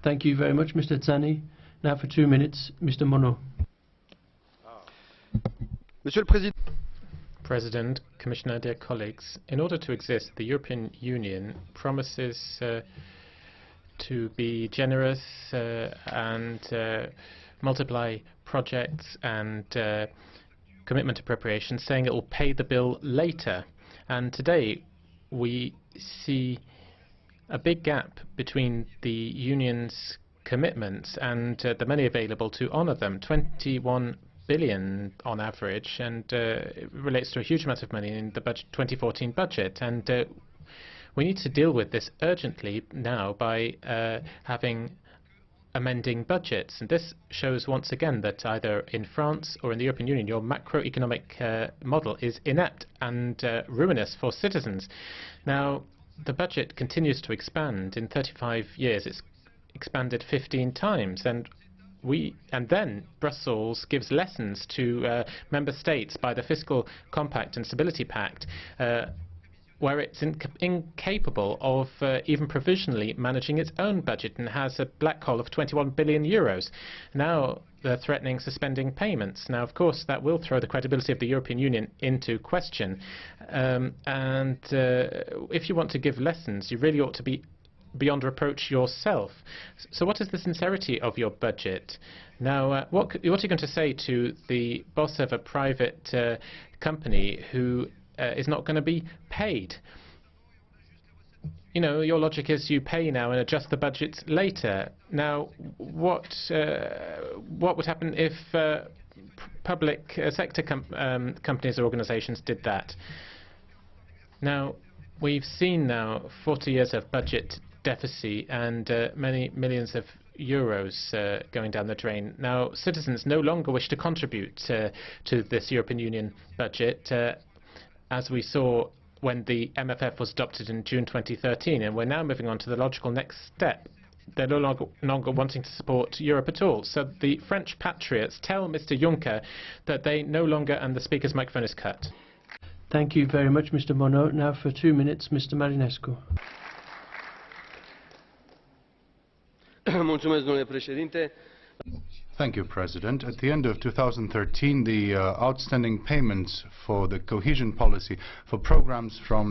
Thank you very much, Mr. Tzani. Now for 2 minutes, Mr. Monot. Monsieur le Président. President, Commissioner, dear colleagues, in order to exist, the European Union promises to be generous and multiply projects and commitment appropriations, saying it will pay the bill later. And today we see a big gap between the Union's commitments and the money available to honour them. 21 billion on average, and it relates to a huge amount of money in the 2014 budget. And we need to deal with this urgently now by amending budgets. And this shows once again that either in France or in the European Union, your macroeconomic model is inept and ruinous for citizens. Now, the budget continues to expand. In 35 years, it's expanded 15 times. And then Brussels gives lessons to member states by the Fiscal Compact and Stability Pact, where it's incapable of even provisionally managing its own budget and has a black hole of 21 billion euros. Now they're threatening suspending payments. Now, of course, that will throw the credibility of the European Union into question. If you want to give lessons, you really ought to be beyond reproach yourself. So what is the sincerity of your budget? Now, what are you going to say to the boss of a private company who is not going to be paid? You know, your logic is you pay now and adjust the budgets later. Now, what would happen if public sector companies or organizations did that? Now, we've seen now 40 years of budget deficit and many millions of euros going down the drain. Now, citizens no longer wish to contribute to this European Union budget, as we saw when the MFF was adopted in June 2013, and we're now moving on to the logical next step. They're no longer wanting to support Europe at all. So the French patriots tell Mr. Juncker that they no longer, and the speaker's microphone is cut. Thank you very much, Mr. Monot. Now for 2 minutes, Mr. Marinescu. Thank you, President. At the end of 2013, the outstanding payments for the cohesion policy for programs from